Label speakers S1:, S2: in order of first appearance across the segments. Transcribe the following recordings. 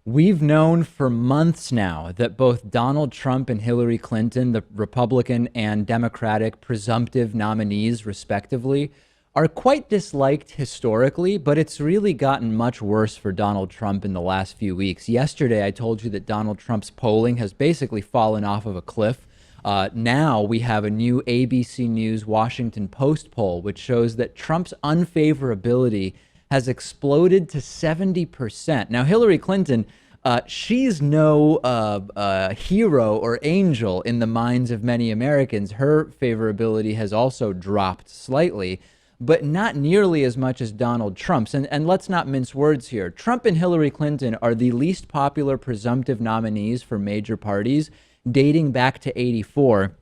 S1: We've known for months now that both Donald Trump and Hillary Clinton, the Republican and Democratic presumptive nominees, respectively, are quite disliked historically, but it's really gotten much worse for Donald Trump in the last few weeks. Yesterday, I told you that Donald Trump's polling has basically fallen off of a cliff. Now we have a new ABC News Washington Post poll, which shows that Trump's unfavorability has exploded to 70%. Now, Hillary Clinton, she's no hero or angel in the minds of many Americans. Her favorability has also dropped slightly, but not nearly as much as Donald Trump's. And let's not mince words here. Trump and Hillary Clinton are the least popular presumptive nominees for major parties dating back to 84.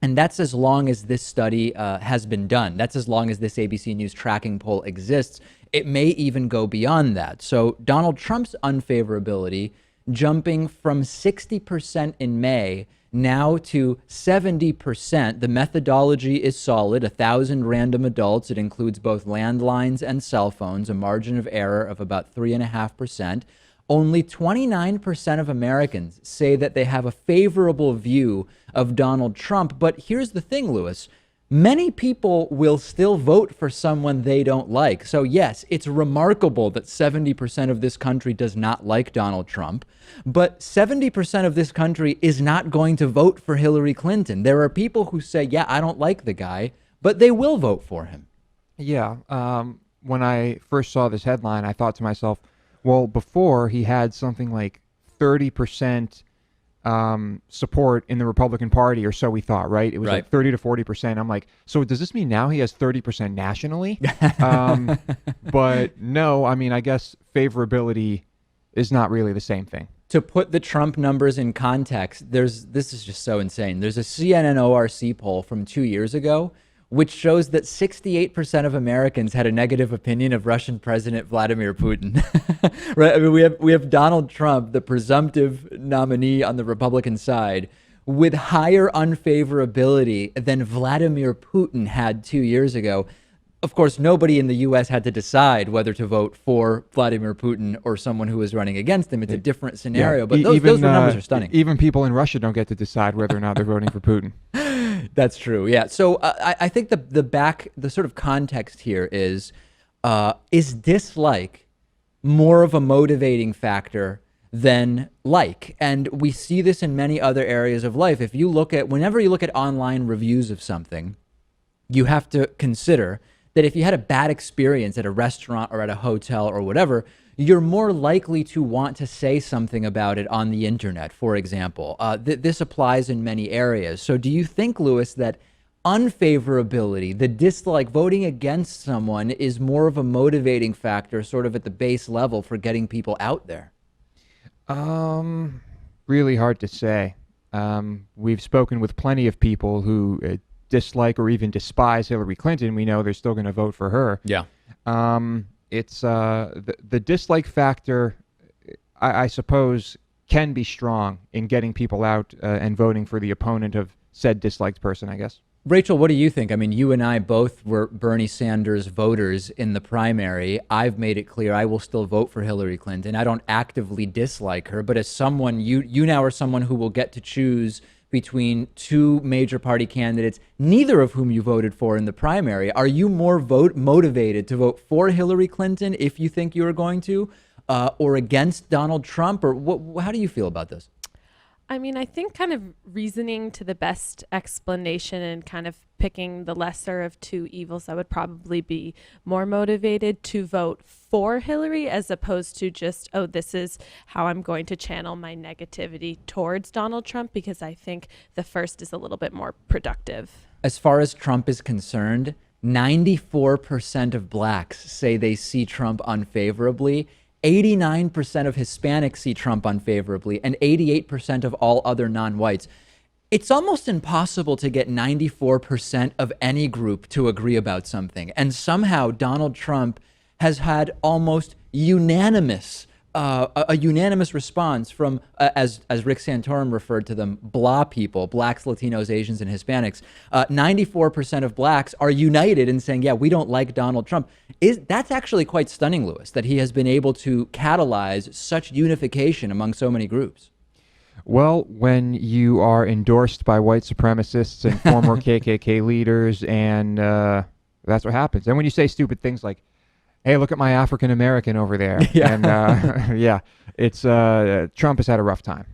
S1: And that's as long as this study has been done. That's as long as this ABC News tracking poll exists. It may even go beyond that. So Donald Trump's unfavorability jumping from 60% in May now to 70%. The methodology is solid. 1,000 random adults. It includes both landlines and cell phones, a margin of error of about 3.5%. Only 29% of Americans say that they have a favorable view of Donald Trump. But here's the thing, Lewis. Many people will still vote for someone they don't like. So yes, it's remarkable that 70% of this country does not like Donald Trump, but 70% of this country is not going to vote for Hillary Clinton. There are people who say, yeah, I don't like the guy, but they will vote for him.
S2: Yeah. When I first saw this headline, I thought to myself, well, before he had something like 30% support in the Republican Party, or so we thought, right? It was like 30 to 40%. I'm like, so does this mean now he has 30% nationally? But no, I mean, I guess favorability is not really the same thing.
S1: To put the Trump numbers in context, this is just so insane. There's a CNN ORC poll from 2 years ago, which shows that 68% of Americans had a negative opinion of Russian President Vladimir Putin. Right? I mean, we have Donald Trump, the presumptive nominee on the Republican side, with higher unfavorability than Vladimir Putin had 2 years ago. Of course, nobody in the U.S. had to decide whether to vote for Vladimir Putin or someone who was running against him. It's a different scenario, but those numbers are stunning.
S2: Even people in Russia don't get to decide whether or not they're voting for Putin.
S1: That's true. Yeah. So I think the sort of context here is dislike more of a motivating factor than like? And we see this in many other areas of life. Whenever you look at online reviews of something, you have to consider that if you had a bad experience at a restaurant or at a hotel or whatever, you're more likely to want to say something about it on the internet, for example. This applies in many areas. So do you think, Lewis, that unfavorability, the dislike, voting against someone is more of a motivating factor sort of at the base level for getting people out there?
S2: Really hard to say. We've spoken with plenty of people who dislike or even despise Hillary Clinton. We know they're still going to vote for her.
S1: Yeah.
S2: It's the dislike factor, I suppose, can be strong in getting people out and voting for the opponent of said disliked person, I guess.
S1: Rachel, what do you think? I mean, you and I both were Bernie Sanders voters in the primary. I've made it clear I will still vote for Hillary Clinton. I don't actively dislike her, but as someone, you now are someone who will get to choose between two major party candidates, neither of whom you voted for in the primary. Are you more motivated to vote for Hillary Clinton if you think you are going to, or against Donald Trump? Or how do you feel about this?
S3: I mean, I think kind of reasoning to the best explanation and kind of picking the lesser of two evils, I would probably be more motivated to vote for Hillary as opposed to just, oh, this is how I'm going to channel my negativity towards Donald Trump, because I think the first is a little bit more productive.
S1: As far as Trump is concerned, 94% of blacks say they see Trump unfavorably. 89% of Hispanics see Trump unfavorably, and 88% of all other non-whites. It's almost impossible to get 94% of any group to agree about something. And somehow Donald Trump has had almost unanimous a unanimous response from, as Rick Santorum referred to them, blah people, blacks, Latinos, Asians, and Hispanics. 94% of blacks are united in saying, yeah, we don't like Donald Trump. That's actually quite stunning, Lewis, that he has been able to catalyze such unification among so many groups.
S2: Well, when you are endorsed by white supremacists and former KKK leaders, and that's what happens. And when you say stupid things like, hey, look at my African American over there.
S1: Yeah.
S2: And yeah, it's Trump has had a rough time.